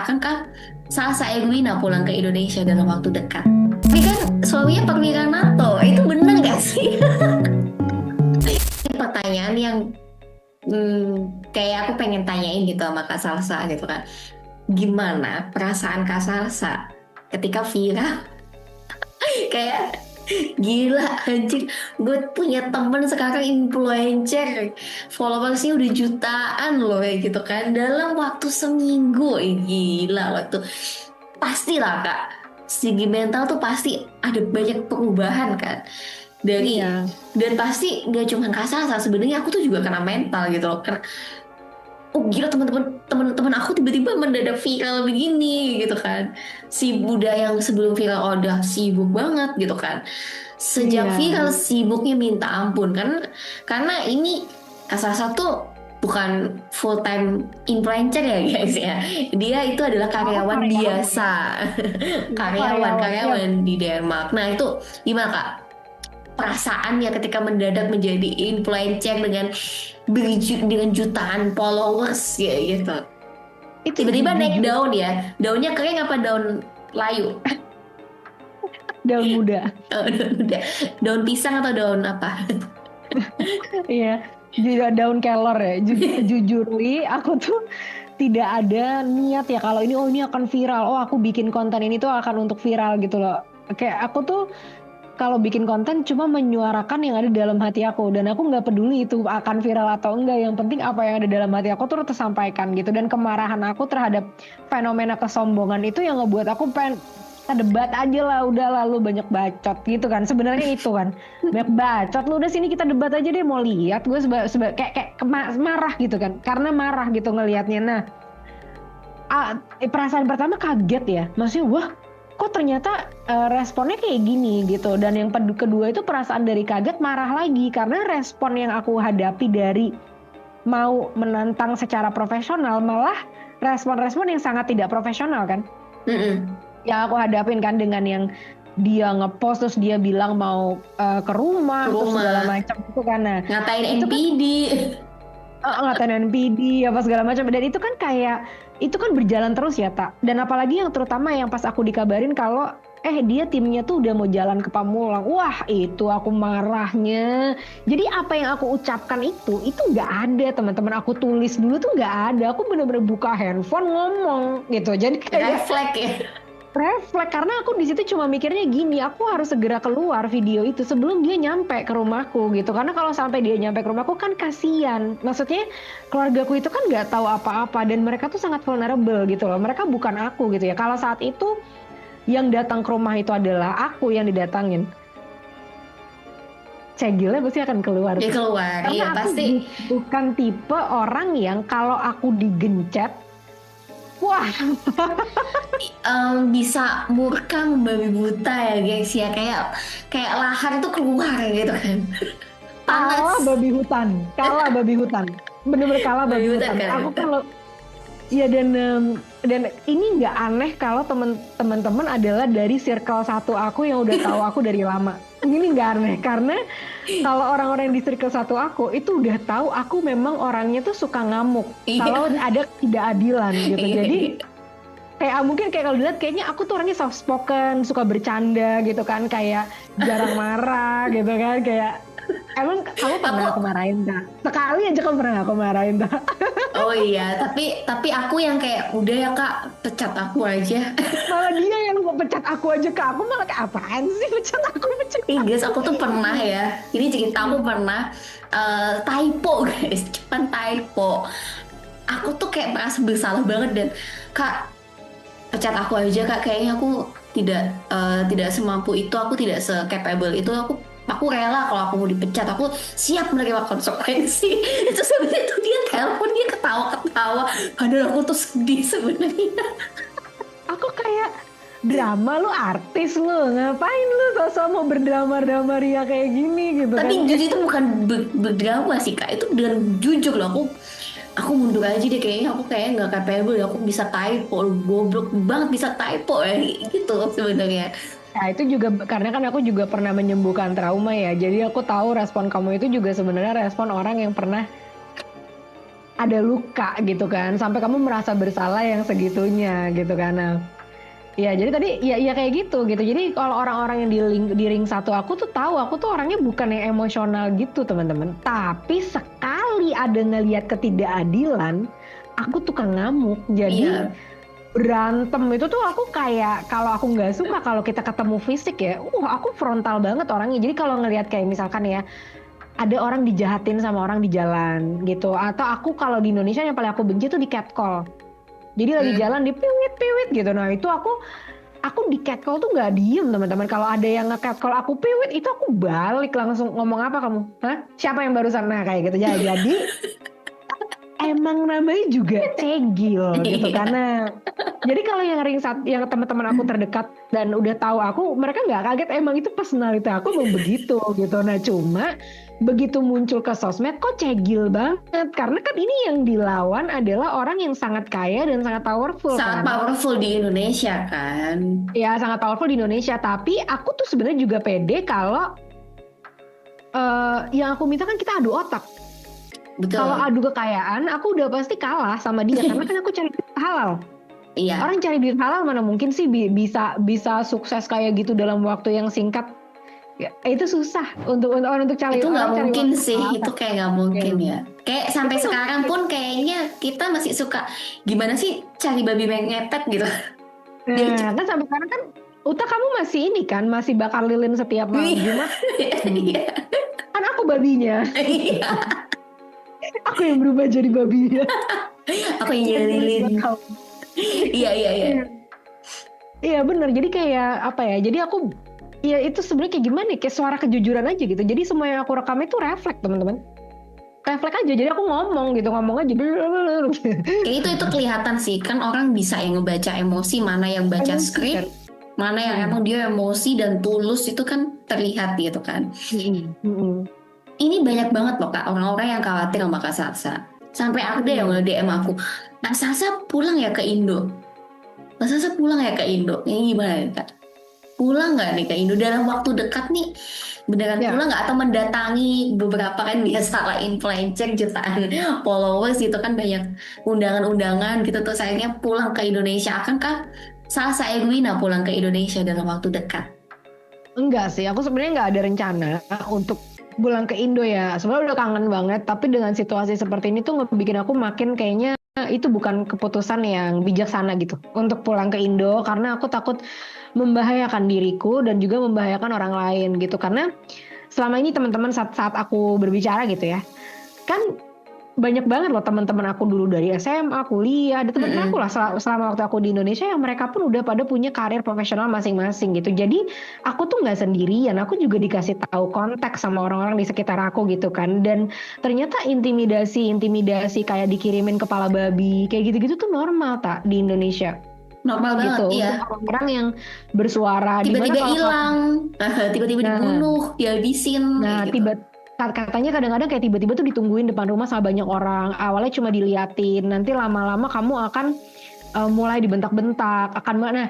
akankah Salsa Erwina pulang ke Indonesia dalam waktu dekat? Tapi kan suaminya perwira NATO, itu bener gak sih? Ini pertanyaan yang kayak aku pengen tanyain gitu sama Kak Salsa gitu kan. Gimana perasaan Kak Salsa ketika Vira kayak gila anjir, gue punya temen sekarang influencer followersnya udah jutaan loh kayak gitu kan dalam waktu seminggu. Gila waktu pastilah Kak, segi mental tuh pasti ada banyak perubahan kan dari, Iya, dan pasti gak cuma Kak Salsa, sebenarnya aku tuh juga kena mental gitu loh karena oh gila, teman-teman aku tiba-tiba mendadak viral begini gitu kan. Si Buddha yang sebelum viral oh, udah sibuk banget gitu kan. Sejak iya. viral sibuknya minta ampun kan, karena ini salah satu bukan full time influencer ya guys ya. Dia itu adalah Aku karyawan karyawan. biasa. Iya, aku karyawan karyawan. Iya, karyawan di Denmark. Nah itu gimana Kak perasaannya ketika mendadak menjadi influencer dengan jutaan followers kayak gitu. itu Tiba-tiba naik jujur daun ya. Daunnya kering apa daun layu? daun muda. Udah. Daun pisang atau daun apa? Iya, juga daun kelor ya. Jujur Li, aku tuh tidak ada niat ya kalau ini ini akan viral. Oh, aku bikin konten ini tuh akan untuk viral gitu loh. Kayak aku tuh kalau bikin konten cuma menyuarakan yang ada dalam hati aku dan aku nggak peduli itu akan viral atau enggak. Yang penting apa yang ada dalam hati aku tuh tersampaikan gitu, dan kemarahan aku terhadap fenomena kesombongan itu yang ngebuat aku pengen kita debat aja lah, udah lalu banyak bacot gitu kan, sebenarnya itu kan banyak bacot, lu udah sini kita debat aja deh, mau lihat gue marah gitu kan, karena marah gitu ngelihatnya. Nah, perasaan pertama kaget ya, maksudnya wah kok ternyata responnya kayak gini gitu. Dan yang kedua itu perasaan dari kaget marah lagi karena respon yang aku hadapi dari mau menantang secara profesional malah respon-respon yang sangat tidak profesional kan Mm-mm. yang aku hadapin kan, dengan yang dia ngepost terus dia bilang mau ke Ke rumah terus segala rumah macam itu kan. Nah, ngatain itu kan NPD. ngatain NPD apa segala macam, dan itu kan kayak itu kan berjalan terus ya tak, dan apalagi yang terutama yang pas aku dikabarin kalau dia timnya tuh udah mau jalan ke Pamulang, wah itu aku marahnya. Jadi apa yang aku ucapkan itu nggak ada, teman-teman aku tulis dulu tuh nggak ada, aku bener-bener buka handphone ngomong gitu, jadi kayak Refleks ya. refleks karena aku di situ cuma mikirnya gini, aku harus segera keluar video itu sebelum dia nyampe ke rumahku gitu. Karena kalau sampai dia nyampe ke rumahku kan kasihan. Maksudnya keluargaku itu kan nggak tahu apa-apa dan mereka tuh sangat vulnerable gitu loh. Mereka bukan aku gitu ya. Kalau saat itu yang datang ke rumah itu adalah aku yang didatangin, cegilnya pasti akan keluar Dia tuh. keluar iya Karena aku pasti. bukan tipe orang yang kalau aku digencet, wah Bisa murka membabi buta ya guys ya, kayak kayak lahar tuh keluar gitu kan. kalah Panas. babi hutan, kalah babi hutan, bener-bener kalah Babi babi hutan hutan. kan. Aku kalau ya, dan ini nggak aneh kalau teman-teman adalah dari circle satu aku yang udah tahu aku dari lama. Ini nggak aneh karena kalau orang-orang yang di circle satu aku itu udah tahu aku memang orangnya tuh suka ngamuk kalau Iya. ada ketidakadilan gitu. Iya, Jadi iya. kayak mungkin kayak kalau dilihat kayaknya aku tuh orangnya soft spoken, suka bercanda gitu kan, kayak jarang marah gitu kan, kayak emang kamu pernah aku Aku marahin tak? Sekali aja kamu pernah aku marahin tak? oh iya, tapi aku yang kayak udah ya Kak, pecat aku aja. Malah dia yang mau pecat aku aja, ke aku malah kayak apaan sih pecat aku, pecat Ih aku. guys, aku tuh pernah ya. Ini cerita aku pernah typo guys, cuman typo. Aku tuh kayak merasa bersalah banget dan Kak, pecat aku aja Kak. Kayaknya aku tidak semampu itu, aku tidak se-capable itu. Aku rela kalau aku mau dipecat, aku siap menerima konsekuensi. Itu sebenarnya tuh dia telepon, dia ketawa-ketawa. Padahal aku tuh sedih sebenarnya. Aku kayak drama, lu artis lu, ngapain lu sosok mau berdrama-drama ria kayak gini gitu kan. Tapi jujur itu bukan berdrama sih Kak, itu dengan jujur loh. Aku mundur aja deh, kayaknya aku kayak nggak capable, aku bisa typo, goblok banget bisa typo ya gitu sebenarnya. Nah itu juga karena kan aku juga pernah menyembuhkan trauma ya, jadi aku tahu respon kamu itu juga sebenarnya respon orang yang pernah ada luka gitu kan, sampai kamu merasa bersalah yang segitunya gitu kan. Nah, ya jadi tadi ya kayak gitu. Jadi kalau orang-orang yang di ring satu aku tuh tahu aku tuh orangnya bukan yang emosional gitu teman-teman. Tapi sekali ada ngelihat ketidakadilan, aku tukang ngamuk. Jadi Iya, berantem itu tuh aku kayak kalau aku nggak suka kalau kita ketemu fisik ya, aku frontal banget orangnya. Jadi kalau ngelihat kayak misalkan ya ada orang dijahatin sama orang di jalan gitu, atau aku kalau di Indonesia yang paling aku benci tuh di catcall. Jadi lagi hmm. jalan di piwit-piwit gitu. Nah itu aku di catcall tuh nggak diem teman-teman. Kalau ada yang nge-catcall aku piwit itu aku balik langsung ngomong apa kamu? Hah? Siapa yang barusan? Nah kayak gitu ya. Jadi emang namanya juga cegil gitu Iya. karena jadi kalau yang teman-teman aku terdekat dan udah tahu aku, mereka nggak kaget emang itu personality aku emang begitu gitu. Nah cuma begitu muncul ke sosmed kok cegil banget karena kan ini yang dilawan adalah orang yang sangat kaya dan sangat powerful Sangat kan. powerful di Indonesia kan. Ya sangat powerful di Indonesia. Tapi aku tuh sebenarnya juga pede kalau yang aku minta kan kita adu otak. Kalau Betul. adu kekayaan, aku udah pasti kalah sama dia karena kan aku cari duit halal. Iya. Orang cari duit halal mana mungkin sih bisa sukses kayak gitu dalam waktu yang singkat. Ya, itu susah untuk cari Itu nggak orang cari mungkin waktu sih, halal. itu kayak nggak mungkin ya. Kayak Itu sampai nggak sekarang mungkin. pun kayaknya kita masih suka gimana sih cari babi ngepet gitu. Biar Nah, cepet. kan sampai sekarang kan Uta kamu masih ini kan masih bakar lilin setiap malam Iya, Jumat. Hmm. iya, Kan aku babinya. iya. Aku yang berubah jadi babinya. Aku yang jadi Lilin lilin lilin. buat kamu. Iya, iya, iya. Iya. Iya bener, jadi kayak apa ya, jadi aku, ya itu sebenarnya kayak gimana ya, kayak suara kejujuran aja gitu. Jadi semua yang aku rekam itu refleks teman-teman. Refleks aja, jadi aku ngomong gitu, ngomong aja. Kayak itu kelihatan sih kan orang bisa yang ngebaca emosi, mana yang baca Emosi skrip, kan. mana yang Mm-mm. emang dia emosi dan tulus itu kan terlihat gitu kan. Mm-mm. Mm-mm. Ini banyak banget loh Kak orang-orang yang khawatir sama Kak Salsa. Sampai ada yang Mm-mm. nge-DM aku, Kak Salsa pulang ya ke Indo. Kak Salsa pulang ya ke Indo. Ini gimana ya Kak? Pulang nggak nih ke Indo dalam waktu dekat nih? Beneran Ya, pulang nggak atau mendatangi beberapa kan biasa lah influencer jutaan followers itu kan banyak undangan-undangan gitu tuh sayangnya pulang ke Indonesia akankah Salsa Egwina pulang ke Indonesia dalam waktu dekat? enggak sih, aku sebenarnya nggak ada rencana untuk pulang ke Indo ya. Sebenarnya udah kangen banget, tapi dengan situasi seperti ini tuh ngebikin aku makin kayaknya itu bukan keputusan yang bijaksana gitu untuk pulang ke Indo karena aku takut membahayakan diriku dan juga membahayakan orang lain gitu karena selama ini teman-teman saat aku berbicara gitu ya kan banyak banget loh teman-teman aku dulu dari SMA, kuliah, ada teman-teman aku Mm-mm. lah selama waktu aku di Indonesia yang mereka pun udah pada punya karir profesional masing-masing gitu. Jadi aku tuh nggak sendirian, aku juga dikasih tahu konteks sama orang-orang di sekitar aku gitu kan. Dan ternyata intimidasi kayak dikirimin kepala babi kayak gitu-gitu tuh normal tak di Indonesia Normal gitu banget ya. untuk orang-orang yang bersuara. Dimana Tiba-tiba kalau kamu, hilang, tiba-tiba nah, dibunuh, dihabisin kayak nah, gitu. katanya kadang-kadang kayak tiba-tiba tuh ditungguin depan rumah sama banyak orang. Awalnya cuma diliatin, nanti lama-lama kamu akan mulai dibentak-bentak, akan mana?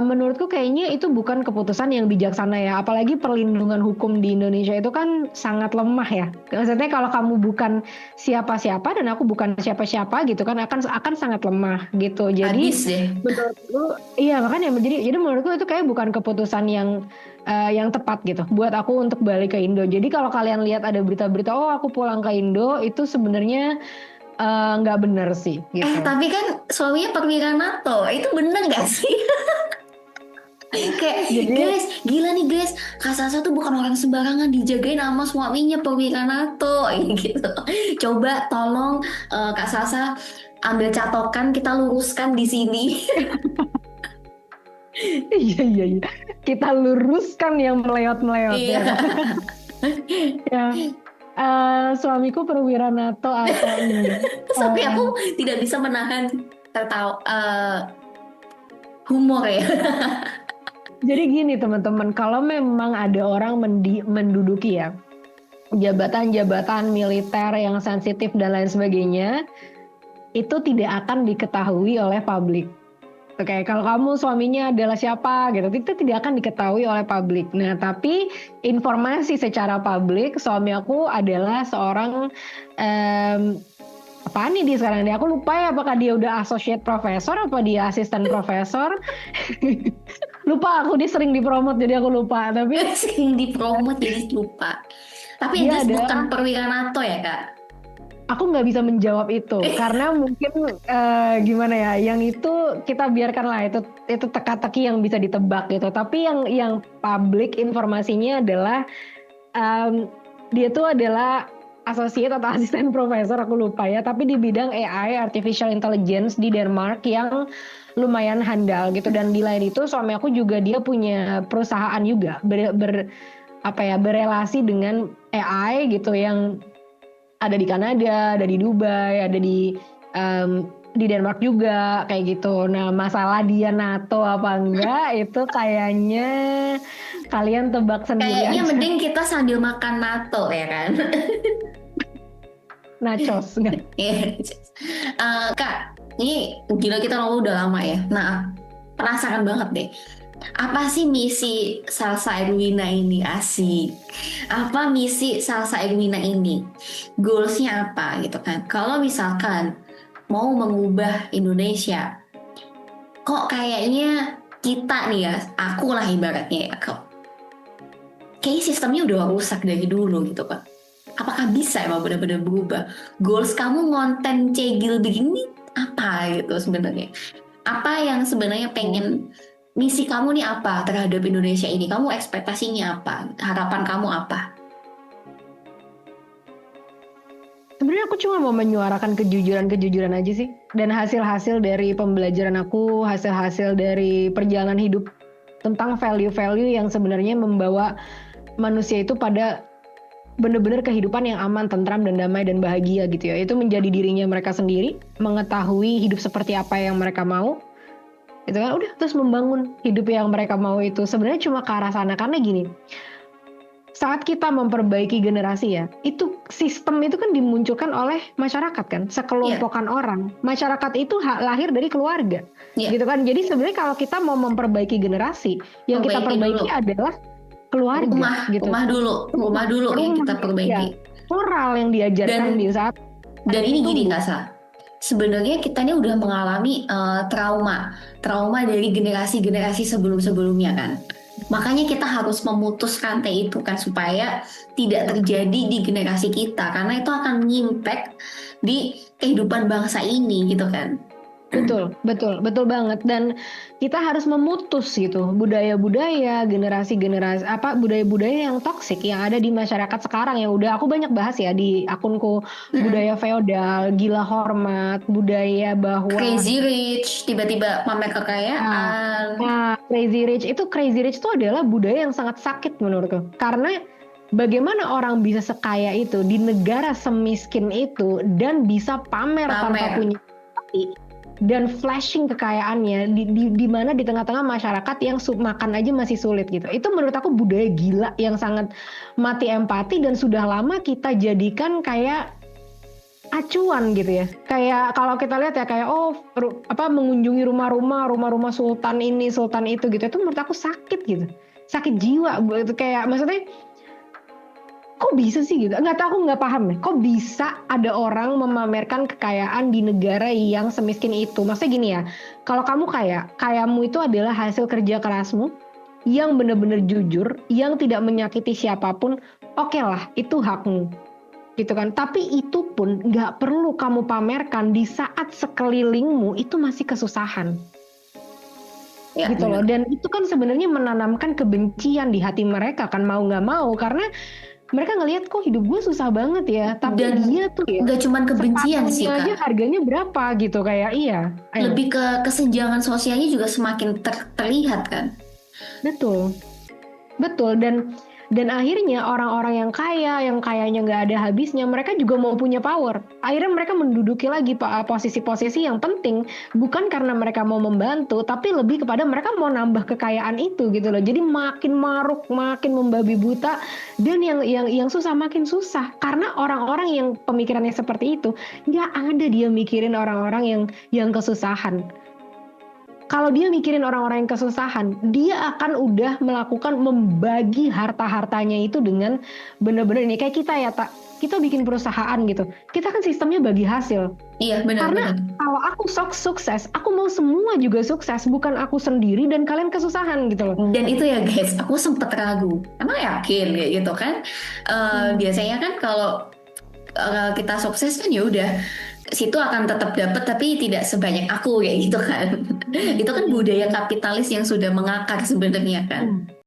Menurutku kayaknya itu bukan keputusan yang bijaksana ya. Apalagi perlindungan hukum di Indonesia itu kan sangat lemah ya. Maksudnya kalau kamu bukan siapa-siapa dan aku bukan siapa-siapa gitu kan akan sangat lemah gitu. Jadi Habis deh. menurutku iya makanya jadi menurutku itu kayak bukan keputusan yang tepat gitu buat aku untuk balik ke Indo. Jadi kalau kalian lihat ada berita-berita oh aku pulang ke Indo itu sebenarnya nggak benar sih gitu. Tapi kan suaminya perwira NATO, itu bener nggak sih? Kayak Jadi guys, gila nih guys, Kak Sasa tuh bukan orang sembarangan dijagain sama suaminya perwira NATO gitu. Coba tolong Kak Sasa ambil catokan kita luruskan di sini. iya iya iya. Kita luruskan yang melewat-melewat ya kan. Iya. Ya, suamiku perwira NATO atau enggak? Tapi aku tidak bisa menahan tertawa humor ya. Jadi gini teman-teman, kalau memang ada orang menduduki ya jabatan-jabatan militer yang sensitif dan lain sebagainya, itu tidak akan diketahui oleh publik. Oke, kalau kamu suaminya adalah siapa gitu, itu tidak akan diketahui oleh publik. Nah, tapi informasi secara publik, suami aku adalah seorang em, apaan nih dia sekarang nih? Aku lupa ya apakah dia udah associate professor apa dia asisten profesor. Lupa aku, dia sering dipromot jadi aku lupa. Tapi Sering dipromot jadi lupa. Tapi dia itu bukan adalah, perwira NATO ya kak? aku nggak bisa menjawab itu karena mungkin gimana ya, yang itu kita biarkanlah, itu teka-teki yang bisa ditebak gitu. Tapi yang publik informasinya adalah dia tuh adalah associate atau asisten profesor, aku lupa ya, tapi di bidang AI artificial intelligence di Denmark yang lumayan handal gitu. Dan di lain itu suami aku juga dia punya perusahaan juga apa ya, berelasi dengan AI gitu, yang ada di Kanada, ada di Dubai, ada di Denmark juga kayak gitu. Nah, masalah dia NATO apa enggak itu kayaknya kalian tebak sendiri Kayaknya aja. mending kita sambil makan NATO ya kan? Nachos enggak? Iya. Kak, ini gila kita ngobrol udah lama ya. Nah, penasaran banget deh. Apa sih misi Salsa Erwina ini asik? Apa misi Salsa Erwina ini? Goalsnya apa gitu kan? Kalau misalkan mau mengubah Indonesia, kok kayaknya kita nih ya, aku lah ibaratnya ya, kok kayak sistemnya udah rusak dari dulu gitu kan. Apakah bisa emang benar-benar berubah? Goals kamu ngonten cegil begini apa gitu sebenarnya? Apa yang sebenarnya pengen misi kamu nih apa terhadap Indonesia ini? Kamu ekspektasinya apa? Harapan kamu apa? Sebenarnya aku cuma mau menyuarakan kejujuran aja sih. Dan hasil-hasil dari pembelajaran aku, hasil-hasil dari perjalanan hidup tentang value-value yang sebenarnya membawa manusia itu pada benar-benar kehidupan yang aman, tentram, dan damai, dan bahagia gitu ya. Itu menjadi dirinya mereka sendiri, mengetahui hidup seperti apa yang mereka mau, itu kan udah, terus membangun hidup yang mereka mau itu. Sebenarnya cuma ke arah sana, karena gini, saat kita memperbaiki generasi ya, itu sistem itu kan dimunculkan oleh masyarakat kan, Iya, sekelompokan orang. Masyarakat itu lahir dari keluarga, iya. gitu kan. Jadi sebenarnya kalau kita mau memperbaiki generasi, yang kita Perbaiki dulu. perbaiki adalah keluarga, Rumah, gitu. rumah dulu yang Rumah, kita ya, perbaiki. moral yang diajarkan Dan di saat dan anak ini itu gini tumbuh. Kak Sa. Sebenarnya kita ini udah mengalami trauma dari generasi-generasi sebelum-sebelumnya kan. Makanya kita harus memutus rantai itu kan supaya tidak terjadi di generasi kita karena itu akan mengimpact di kehidupan bangsa ini gitu kan. Betul, betul, betul banget. Dan kita harus memutus gitu budaya-budaya, generasi-generasi apa, budaya-budaya yang toksik yang ada di masyarakat sekarang, yang udah aku banyak bahas ya di akunku. Mm-mm. Budaya feodal, gila hormat, budaya bahwa Crazy rich, tiba-tiba pamer nah, kekayaan. crazy rich itu adalah budaya yang sangat sakit menurutku. Karena bagaimana orang bisa sekaya itu di negara semiskin itu dan bisa pamer tanpa Pamer. punya hati dan flashing kekayaannya di mana di tengah-tengah masyarakat yang makan aja masih sulit gitu. Itu menurut aku budaya gila yang sangat mati empati dan sudah lama kita jadikan kayak acuan gitu ya. Kayak kalau kita lihat ya, kayak apa, mengunjungi rumah-rumah sultan ini, sultan itu gitu. Itu menurut aku sakit gitu. Sakit jiwa gitu, kayak maksudnya kok bisa sih gitu? Nggak tahu, aku nggak paham nih. Kok bisa ada orang memamerkan kekayaan di negara yang semiskin itu? Maksudnya gini ya, kalau kamu kaya, kayamu itu adalah hasil kerja kerasmu yang benar-benar jujur, yang tidak menyakiti siapapun. Oke lah, itu hakmu, gitu kan. Tapi itu pun nggak perlu kamu pamerkan di saat sekelilingmu itu masih kesusahan, Ya, gitu loh. bener. Dan itu kan sebenarnya menanamkan kebencian di hati mereka kan, mau nggak mau, karena mereka ngelihat kok hidup gue susah banget ya, tapi Dan dia tuh ya nggak cuman kebencian sih sepatunya aja Kak. harganya berapa gitu, kayak iya, ayo, Lebih ke kesenjangan sosialnya juga semakin terlihat kan. betul. Betul. Dan akhirnya orang-orang yang kaya, yang kayanya nggak ada habisnya, mereka juga mau punya power. Akhirnya mereka menduduki lagi posisi-posisi yang penting, bukan karena mereka mau membantu, tapi lebih kepada mereka mau nambah kekayaan itu gitu loh. Jadi makin maruk, makin membabi buta, dan yang susah makin susah karena orang-orang yang pemikirannya seperti itu nggak ada dia mikirin orang-orang yang kesusahan. Kalau dia mikirin orang-orang yang kesusahan, dia akan udah melakukan membagi harta-hartanya itu dengan benar-benar ini kayak kita ya, tak. kita bikin perusahaan gitu, kita kan sistemnya bagi hasil. Iya, Karena benar-benar. kalau aku sukses, aku mau semua juga sukses, bukan aku sendiri dan kalian kesusahan gitu loh. Dan itu ya guys, aku sempet ragu. Emang yakin kayak gitu kan? Biasanya kan kalau kita sukses kan ya udah situ akan tetap dapat tapi tidak sebanyak aku kayak gitu kan. Itu kan budaya kapitalis yang sudah mengakar sebenarnya kan. Hmm.